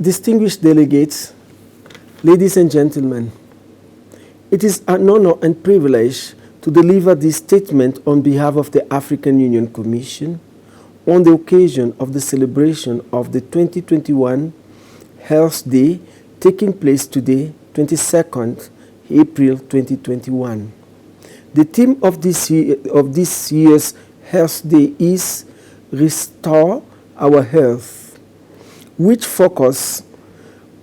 Distinguished delegates, ladies and gentlemen, it is an honor and privilege to deliver this statement on behalf of the African Union Commission on the occasion of the celebration of the 2021 Health Day taking place today, 22nd April 2021. The theme of this year's Health Day is Restore Our Health, which focus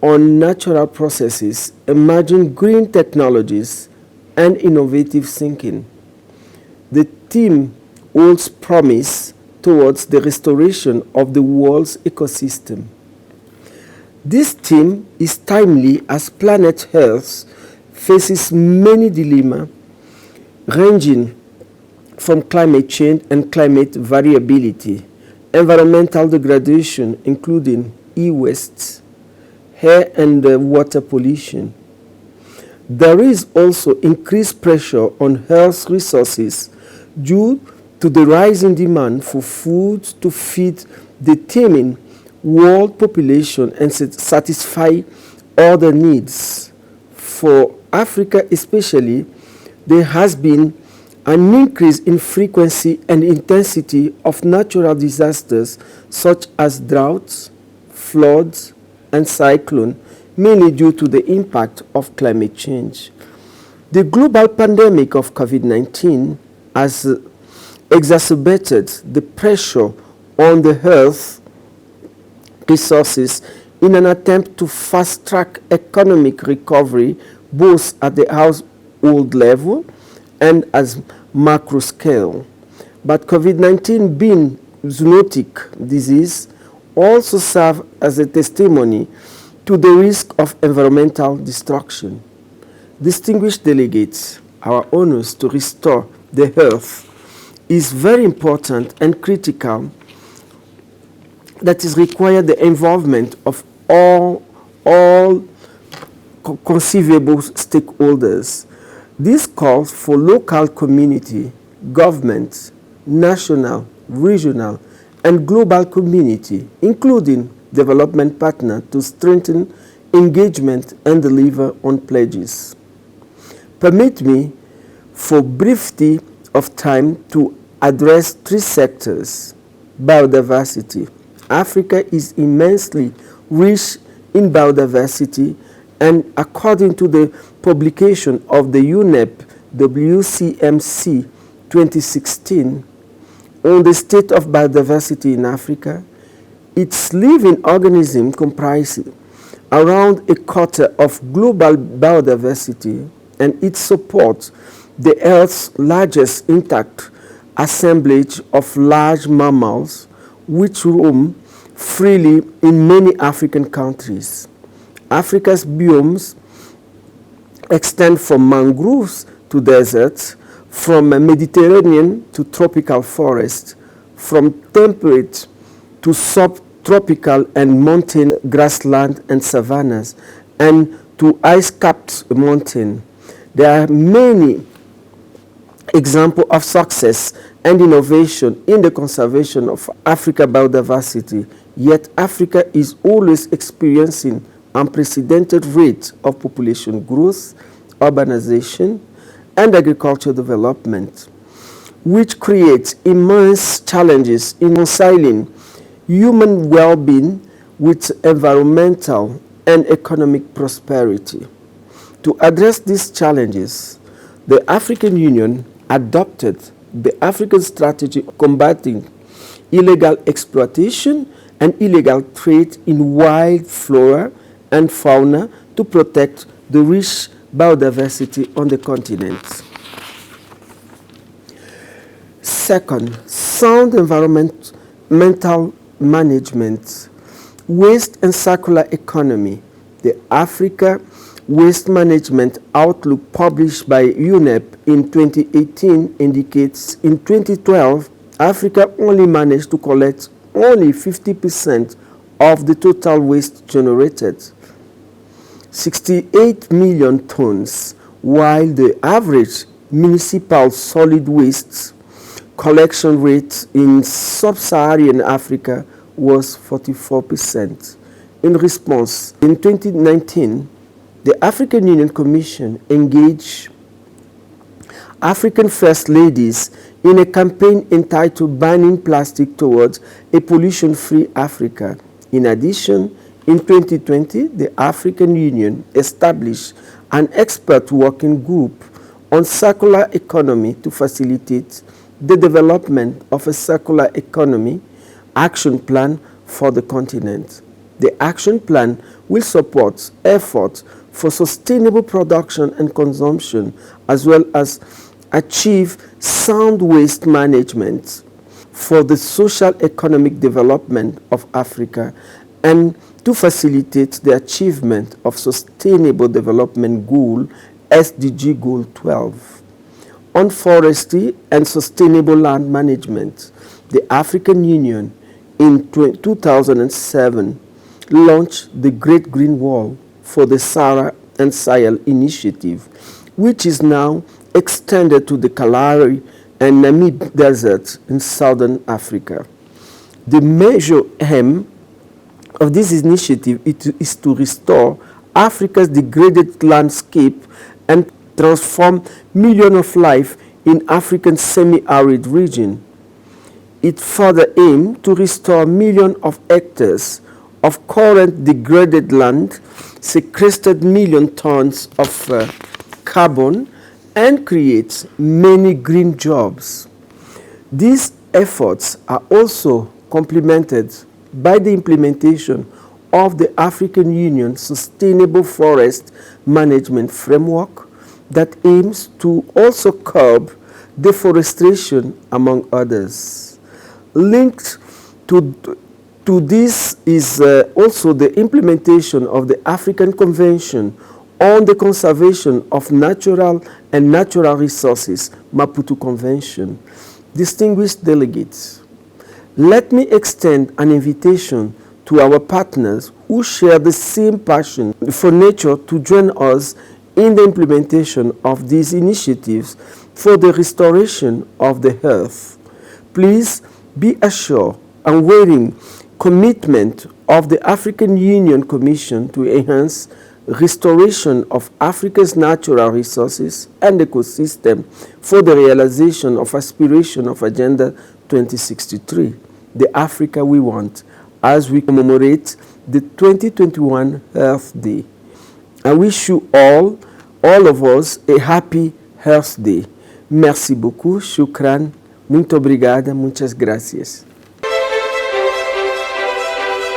on natural processes, emerging green technologies, and innovative thinking. The theme holds promise towards the restoration of the world's ecosystem. This theme is timely as planet Earth faces many dilemmas ranging from climate change and climate variability, environmental degradation including e-waste, air and water pollution. There is also increased pressure on Earth's resources due to the rising demand for food to feed the teeming world population and satisfy other needs. For Africa especially, there has been an increase in frequency and intensity of natural disasters such as droughts, floods, and cyclones, mainly due to the impact of climate change. The global pandemic of COVID-19 has exacerbated the pressure on the Earth resources in an attempt to fast-track economic recovery both at the household level and as macro scale. But COVID-19 being zoonotic disease also serves as a testimony to the risk of environmental destruction. Distinguished delegates, our honors to restore the Earth is very important and critical. That is required the involvement of all conceivable stakeholders. This calls for local community, government, national, regional, and global community, including development partners, to strengthen engagement and deliver on pledges. Permit me, for brevity of time, to address three sectors. Biodiversity. Africa is immensely rich in biodiversity, and according to the publication of the UNEP WCMC 2016 on the state of biodiversity in Africa, its living organisms comprise around a quarter of global biodiversity, and it supports the Earth's largest intact assemblage of large mammals which roam freely in many African countries. Africa's biomes extend from mangroves to deserts, from Mediterranean to tropical forests, from temperate to subtropical and mountain grassland and savannas, and to ice-capped mountain. There are many examples of success and innovation in the conservation of Africa biodiversity, yet Africa is always experiencing unprecedented rates of population growth, urbanization, and agricultural development, which creates immense challenges in reconciling human well-being with environmental and economic prosperity. To address these challenges, the African Union adopted the African Strategy combating illegal exploitation and illegal trade in wild flora and fauna to protect the rich biodiversity on the continent. Second, sound environmental management, waste and circular economy. The Africa Waste Management Outlook published by UNEP in 2018 indicates in 2012, Africa only managed to collect only 50% of the total waste generated, 68 million tons, while the average municipal solid waste collection rate in sub-Saharan Africa was 44%. in response, in 2019, the African Union Commission engaged African First Ladies in a campaign entitled Banning Plastic Towards a Pollution-Free Africa. In addition, in 2020, the African Union established an expert working group on circular economy to facilitate the development of a circular economy action plan for the continent. The action plan will support efforts for sustainable production and consumption, as well as achieve sound waste management for the social economic development of Africa and to facilitate the achievement of Sustainable Development Goal, SDG Goal 12. On forestry and sustainable land management, the African Union in 2007 launched the Great Green Wall for the Sahara and Sahel Initiative, which is now extended to the Kalahari and Namib deserts in southern Africa. The major aim of this initiative is to restore Africa's degraded landscape and transform millions of lives in African semi-arid region. It further aims to restore millions of hectares of current degraded land, sequestered million tons of carbon, and creates many green jobs. These efforts are also complemented by the implementation of the African Union Sustainable Forest Management Framework that aims to also curb deforestation, among others. Linked to this is also the implementation of the African Convention on the Conservation of Natural and Natural Resources, Maputo Convention. Distinguished delegates, let me extend an invitation to our partners who share the same passion for nature to join us in the implementation of these initiatives for the restoration of the earth. Please be assured unwavering commitment of the African Union Commission to enhance restoration of Africa's natural resources and ecosystem for the realization of aspiration of Agenda 2063, the Africa we want, as we commemorate the 2021 Earth Day. I wish you all of us, a happy Earth Day. Merci beaucoup, shukran, muito obrigada, muchas gracias.